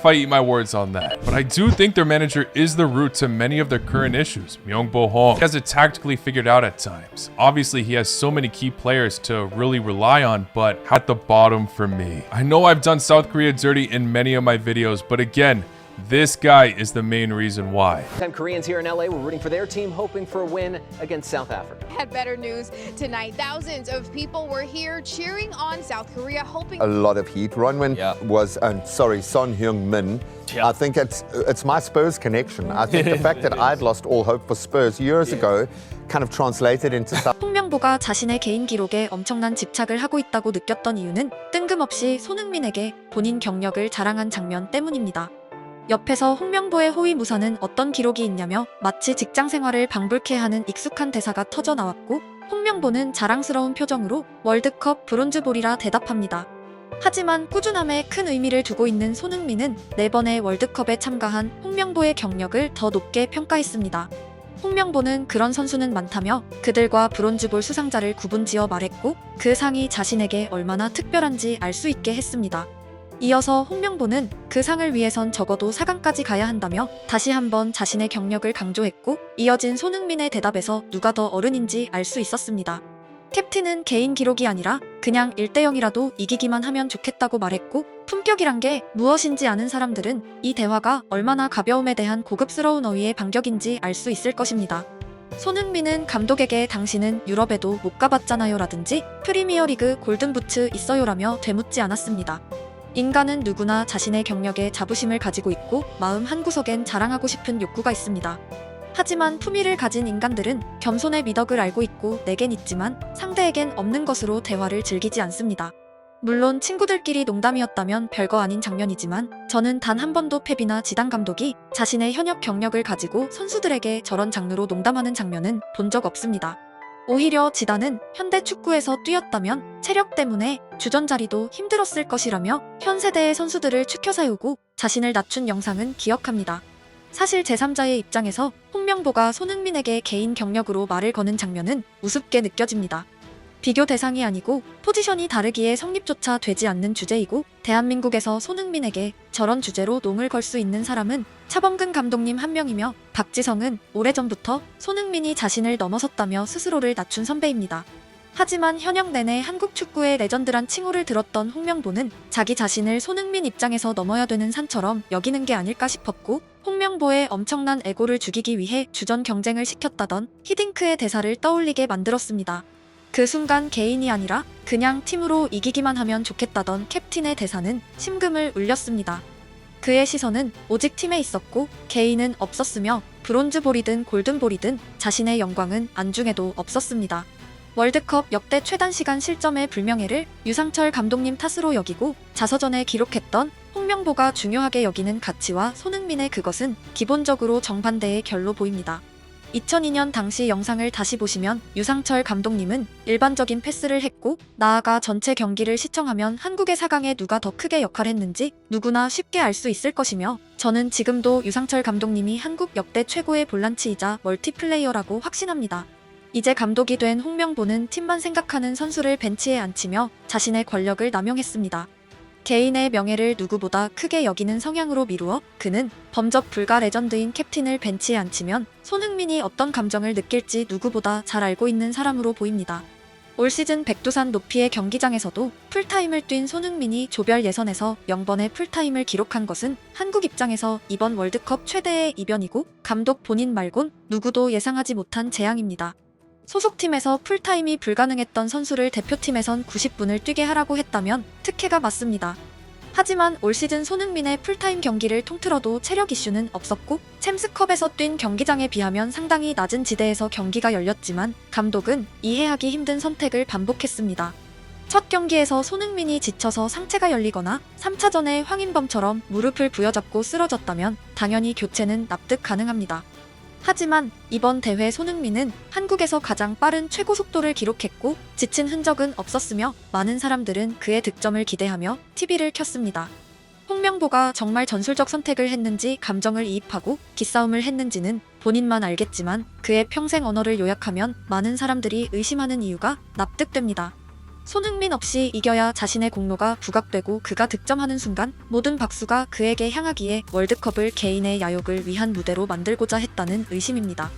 if I eat my words on that. But I do think their manager is the root to many of their current issues. Myung-Bo Hong has it tactically figured out at times. Obviously, he has so many key players to really rely on, but at the bottom for me. I know I've done South Korea dirty in many of my videos, but again, this guy is the main reason why. 10 Koreans here in LA were rooting for their team, hoping for a win against South Africa. Had better news tonight. Thousands of people were here cheering on South Korea, hoping A lot of heat. Ronwin was, Son Heung-min. I think it's my Spurs connection. I think the fact that I'd lost all hope for Spurs years ago kind of translated into 홍명보가 자신의 개인 기록에 엄청난 집착을 하고 있다고 느꼈던 이유는 뜬금없이 손흥민에게 본인 경력을 자랑한 장면 때문입니다. 옆에서 홍명보의 호위무사는 어떤 기록이 있냐며 마치 직장 생활을 방불케 하는 익숙한 대사가 터져 나왔고, 홍명보는 자랑스러운 표정으로 월드컵 브론즈볼이라 대답합니다. 하지만 꾸준함에 큰 의미를 두고 있는 손흥민은 4번의 월드컵에 참가한 홍명보의 경력을 더 높게 평가했습니다. 홍명보는 그런 선수는 많다며 그들과 브론즈볼 수상자를 구분지어 말했고, 그 상이 자신에게 얼마나 특별한지 알 수 있게 했습니다. 이어서 홍명보는 그 상을 위해선 적어도 4강까지 가야 한다며 다시 한번 자신의 경력을 강조했고, 이어진 손흥민의 대답에서 누가 더 어른인지 알 수 있었습니다. 캡틴은 개인 기록이 아니라 그냥 1대0이라도 이기기만 하면 좋겠다고 말했고, 품격이란 게 무엇인지 아는 사람들은 이 대화가 얼마나 가벼움에 대한 고급스러운 어휘의 반격인지 알 수 있을 것입니다. 손흥민은 감독에게 당신은 유럽에도 못 가봤잖아요 라든지 프리미어리그 골든부츠 있어요라며 되묻지 않았습니다. 인간은 누구나 자신의 경력에 자부심을 가지고 있고 마음 한구석엔 자랑하고 싶은 욕구가 있습니다. 하지만 품위를 가진 인간들은 겸손의 미덕을 알고 있고 내겐 있지만 상대에겐 없는 것으로 대화를 즐기지 않습니다. 물론 친구들끼리 농담이었다면 별거 아닌 장면이지만 저는 단 한 번도 펩이나 지단 감독이 자신의 현역 경력을 가지고 선수들에게 저런 장르로 농담하는 장면은 본 적 없습니다. 오히려 지단은 현대 축구에서 뛰었다면 체력 때문에 주전 자리도 힘들었을 것이라며 현 세대의 선수들을 추켜 세우고 자신을 낮춘 영상은 기억합니다. 사실 제3자의 입장에서 홍명보가 손흥민에게 개인 경력으로 말을 거는 장면은 우습게 느껴집니다. 비교 대상이 아니고 포지션이 다르기에 성립조차 되지 않는 주제이고, 대한민국에서 손흥민에게 저런 주제로 농을 걸 수 있는 사람은 차범근 감독님 한 명이며, 박지성은 오래전부터 손흥민이 자신을 넘어섰다며 스스로를 낮춘 선배입니다. 하지만 현역 내내 한국 축구의 레전드란 칭호를 들었던 홍명보는 자기 자신을 손흥민 입장에서 넘어야 되는 산처럼 여기는 게 아닐까 싶었고, 홍명보의 엄청난 에고를 죽이기 위해 주전 경쟁을 시켰다던 히딩크의 대사를 떠올리게 만들었습니다. 그 순간 개인이 아니라 그냥 팀으로 이기기만 하면 좋겠다던 캡틴의 대사는 심금을 울렸습니다. 그의 시선은 오직 팀에 있었고 개인은 없었으며 브론즈볼이든 골든볼이든 자신의 영광은 안중에도 없었습니다. 월드컵 역대 최단시간 실점의 불명예를 유상철 감독님 탓으로 여기고 자서전에 기록했던 홍명보가 중요하게 여기는 가치와 손흥민의 그것은 기본적으로 정반대의 결로 보입니다. 2002년 당시 영상을 다시 보시면 유상철 감독님은 일반적인 패스를 했고, 나아가 전체 경기를 시청하면 한국의 4강에 누가 더 크게 역할했는지 누구나 쉽게 알 수 있을 것이며, 저는 지금도 유상철 감독님이 한국 역대 최고의 볼란치이자 멀티플레이어라고 확신합니다. 이제 감독이 된 홍명보는 팀만 생각하는 선수를 벤치에 앉히며 자신의 권력을 남용했습니다. 개인의 명예를 누구보다 크게 여기는 성향으로 미루어 그는 범접 불가 레전드인 캡틴을 벤치에 앉히면 손흥민이 어떤 감정을 느낄지 누구보다 잘 알고 있는 사람으로 보입니다. 올 시즌 백두산 높이의 경기장에서도 풀타임을 뛴 손흥민이 조별 예선에서 0번의 풀타임을 기록한 것은 한국 입장에서 이번 월드컵 최대의 이변이고, 감독 본인 말곤 누구도 예상하지 못한 재앙입니다. 소속팀에서 풀타임이 불가능했던 선수를 대표팀에선 90분을 뛰게 하라고 했다면 특혜가 맞습니다. 하지만 올 시즌 손흥민의 풀타임 경기를 통틀어도 체력 이슈는 없었고, 챔스컵에서 뛴 경기장에 비하면 상당히 낮은 지대에서 경기가 열렸지만 감독은 이해하기 힘든 선택을 반복했습니다. 첫 경기에서 손흥민이 지쳐서 상체가 열리거나 3차전에 황인범처럼 무릎을 부여잡고 쓰러졌다면 당연히 교체는 납득 가능합니다. 하지만 이번 대회 손흥민은 한국에서 가장 빠른 최고 속도를 기록했고 지친 흔적은 없었으며 많은 사람들은 그의 득점을 기대하며 TV를 켰습니다. 홍명보가 정말 전술적 선택을 했는지 감정을 이입하고 기싸움을 했는지는 본인만 알겠지만 그의 평생 언어를 요약하면 많은 사람들이 의심하는 이유가 납득됩니다. 손흥민 없이 이겨야 자신의 공로가 부각되고 그가 득점하는 순간 모든 박수가 그에게 향하기에 월드컵을 개인의 야욕을 위한 무대로 만들고자 했다는 의심입니다.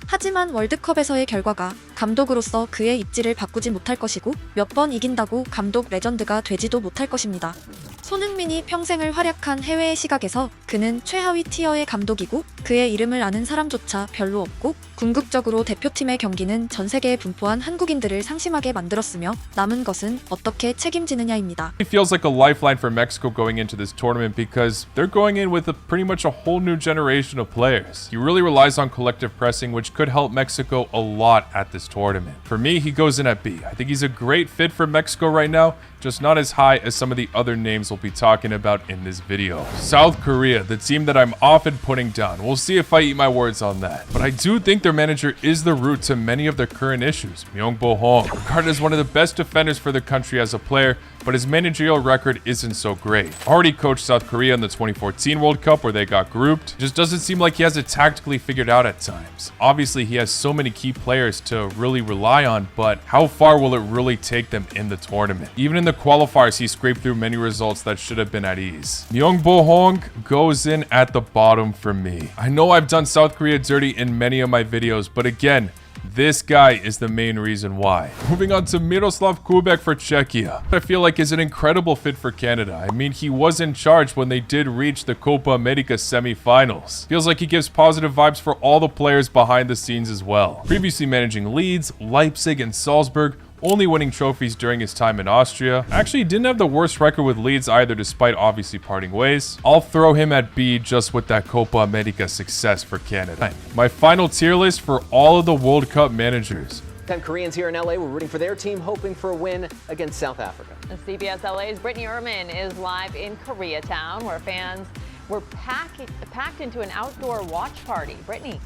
하지만 월드컵에서의 결과가 감독으로서 그의 입지를 바꾸지 못할 것이고 몇 번 이긴다고 감독 레전드가 되지도 못할 것입니다. 손흥민이 평생을 활약한 해외의 시각에서 그는 최하위 티어의 감독이고 그의 이름을 아는 사람조차 별로 없고 궁극적으로 대표팀의 경기는 전 세계에 분포한 한국인들을 상심하게 만들었으며 남은 것은 어떻게 책임지느냐입니다. It feels like a lifeline for Mexico going into this tournament because they're going in with pretty much a whole new generation of players. He really relies on collective pressing, which could help Mexico a lot at this tournament. For me, he goes in at B. I think he's a great fit for Mexico right now, just not as high as some of the other names we'll be talking about in this video. South Korea, the team that I'm often putting down. We'll see if I eat my words on that. But I do think their manager is the root to many of their current issues. Myung-Bo Hong, regarded as one of the best defenders for the country as a player, but his managerial record isn't so great. Already coached South Korea in the 2014 World Cup where they got grouped. Just doesn't seem like he has it tactically figured out at times. Obviously, he has so many key players to really rely on, but how far will it really take them in the tournament? Even in the qualifiers, he scraped through many results that should have been at ease. Myung-Bo Hong goes in at the bottom for me. I know I've done South Korea dirty in many of my videos, but again, this guy is the main reason why. Moving on to Miroslav Kubek for Czechia. I feel like is an incredible fit for Canada. I mean, he was in charge when they did reach the Copa America semifinals. Feels like he gives positive vibes for all the players behind the scenes as well. Previously managing Leeds, Leipzig, and Salzburg, only winning trophies during his time in Austria. Actually, he didn't have the worst record with Leeds either, despite obviously parting ways. I'll throw him at B just with that Copa America success for Canada. My final tier list for all of the World Cup managers. 10 Koreans here in LA were rooting for their team, hoping for a win against South Africa. And CBS LA's Brittany Ehrman is live in Koreatown, where fans were packed into an outdoor watch party. Brittany.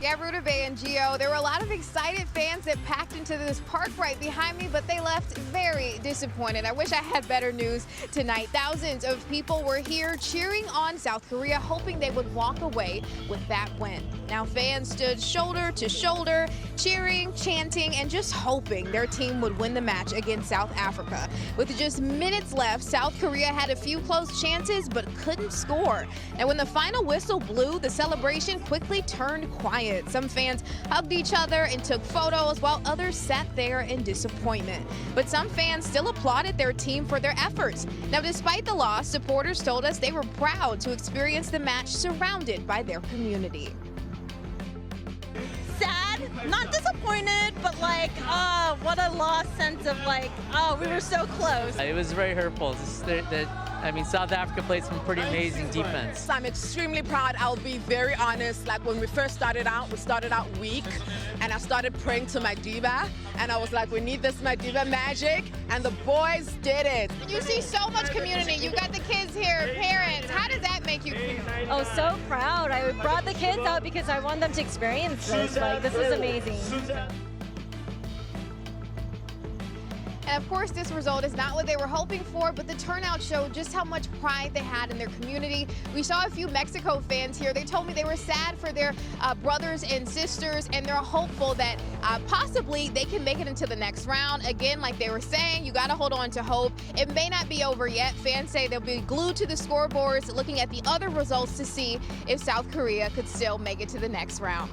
Yeah, Ruta Bay and Gio, there were a lot of excited fans that packed into this park right behind me, but they left very disappointed. I wish I had better news tonight. Thousands of people were here cheering on South Korea, hoping they would walk away with that win. Now fans stood shoulder to shoulder, cheering, chanting, and just hoping their team would win the match against South Africa. With just minutes left, South Korea had a few close chances, but couldn't score. And when the final whistle blew, the celebration quickly turned quiet. Some fans hugged each other and took photos, while others sat there in disappointment. But some fans still applauded their team for their efforts. Now, despite the loss, supporters told us they were proud to experience the match surrounded by their community. Sad, not disappointed, but like, what a lost sense of like, we were so close. It was very hurtful. South Africa played some pretty amazing defense. I'm extremely proud. I'll be very honest. Like when we first started out, we started out weak, and I started praying to my diva, and I was like, we need this my diva magic, and the boys did it. You see so much community. You got the kids here, parents. How does that make you feel? Oh, so proud. I brought the kids out because I want them to experience this. Like, this is amazing. And of course, this result is not what they were hoping for, but the turnout showed just how much pride they had in their community. We saw a few Mexico fans here. They told me they were sad for their brothers and sisters, and they're hopeful that possibly they can make it into the next round. Again, like they were saying, you got to hold on to hope. It may not be over yet. Fans say they'll be glued to the scoreboards, looking at the other results to see if South Korea could still make it to the next round.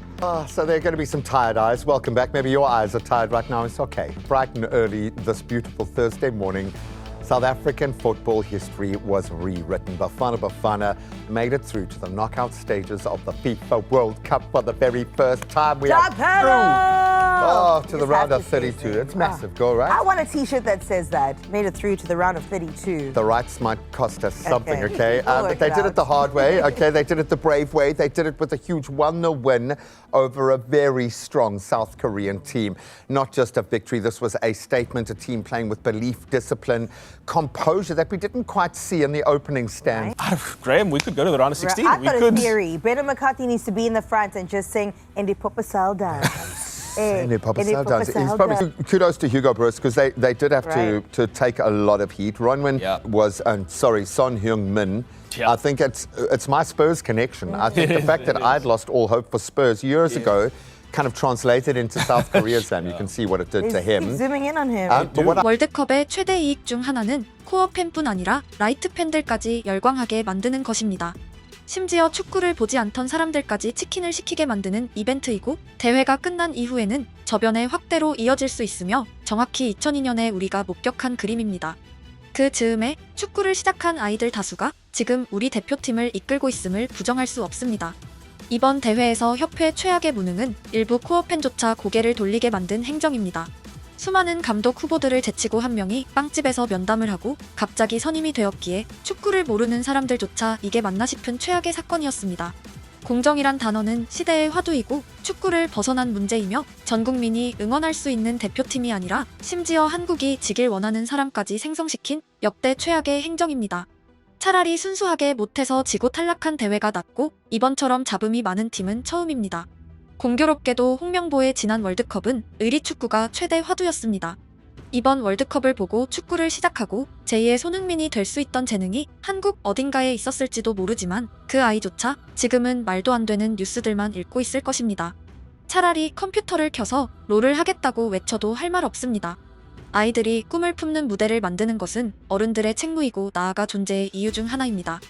So there are going to be some tired eyes. Welcome back. Maybe your eyes are tired right now. It's okay. Bright and early this beautiful Thursday morning, South African football history was rewritten. Bafana Bafana made it through to the knockout stages of the FIFA World Cup for the very first time. We are through to the round of 32. It's massive goal, right? I want a T-shirt that says that. Made it through to the round of 32. The rights might cost us something, okay? But they did it the hard way, okay? They did it the brave way. They did it with a huge 1-0 win over a very strong South Korean team. Not just a victory, this was a statement, a team playing with belief, discipline, composure that we didn't quite see in the opening stand. Right. Graham, we could go to the round of 16. I've got a theory. Brendan McCarthy needs to be in the front and just sing Indi Papa Saldan. Kudos to Hugo Broos because they did have to take a lot of heat. Ronwin was, Son Heung-min. I think it's my Spurs connection. I think the fact that I'd lost all hope for Spurs years ago kind of translated into South Korea, Sam. You can see what it did to Keep him. zooming in on him. But what 월드컵의 최대 이익 중 하나는 코어 팬뿐 아니라 라이트 팬들까지 열광하게 만드는 것입니다. 심지어 축구를 보지 않던 사람들까지 치킨을 시키게 만드는 이벤트이고 대회가 끝난 이후에는 저변의 확대로 이어질 수 있으며 정확히 2002년에 우리가 목격한 그림입니다. 그 즈음에 축구를 시작한 아이들 다수가 지금 우리 대표팀을 이끌고 있음을 부정할 수 없습니다. 이번 대회에서 협회 최악의 무능은 일부 코어 팬조차 고개를 돌리게 만든 행정입니다. 수많은 감독 후보들을 제치고 한 명이 빵집에서 면담을 하고 갑자기 선임이 되었기에 축구를 모르는 사람들조차 이게 맞나 싶은 최악의 사건이었습니다. 공정이란 단어는 시대의 화두이고 축구를 벗어난 문제이며 전 국민이 응원할 수 있는 대표팀이 아니라 심지어 한국이 지길 원하는 사람까지 생성시킨 역대 최악의 행정입니다. 차라리 순수하게 못해서 지고 탈락한 대회가 낫고 이번처럼 잡음이 많은 팀은 처음입니다. 공교롭게도 홍명보의 지난 월드컵은 의리축구가 최대 화두였습니다. 이번 월드컵을 보고 축구를 시작하고 제2의 손흥민이 될 수 있던 재능이 한국 어딘가에 있었을지도 모르지만 그 아이조차 지금은 말도 안 되는 뉴스들만 읽고 있을 것입니다. 차라리 컴퓨터를 켜서 롤을 하겠다고 외쳐도 할 말 없습니다. 아이들이 꿈을 품는 무대를 만드는 것은 어른들의 책무이고 나아가 존재의 이유 중 하나입니다.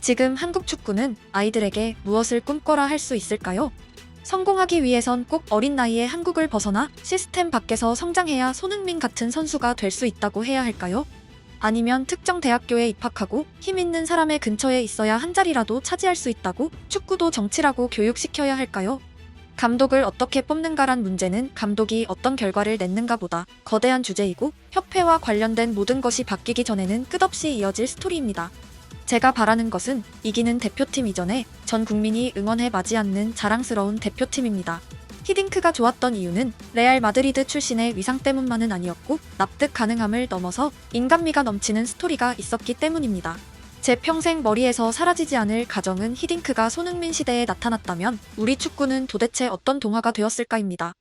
지금 한국 축구는 아이들에게 무엇을 꿈꿔라 할 수 있을까요? 성공하기 위해선 꼭 어린 나이에 한국을 벗어나 시스템 밖에서 성장해야 손흥민 같은 선수가 될 수 있다고 해야 할까요? 아니면 특정 대학교에 입학하고 힘 있는 사람의 근처에 있어야 한 자리라도 차지할 수 있다고 축구도 정치라고 교육시켜야 할까요? 감독을 어떻게 뽑는가란 문제는 감독이 어떤 결과를 냈는가보다 거대한 주제이고 협회와 관련된 모든 것이 바뀌기 전에는 끝없이 이어질 스토리입니다. 제가 바라는 것은 이기는 대표팀 이전에 전 국민이 응원해 마지 않는 자랑스러운 대표팀입니다. 히딩크가 좋았던 이유는 레알 마드리드 출신의 위상 때문만은 아니었고 납득 가능함을 넘어서 인간미가 넘치는 스토리가 있었기 때문입니다. 제 평생 머리에서 사라지지 않을 가정은 히딩크가 손흥민 시대에 나타났다면 우리 축구는 도대체 어떤 동화가 되었을까입니다.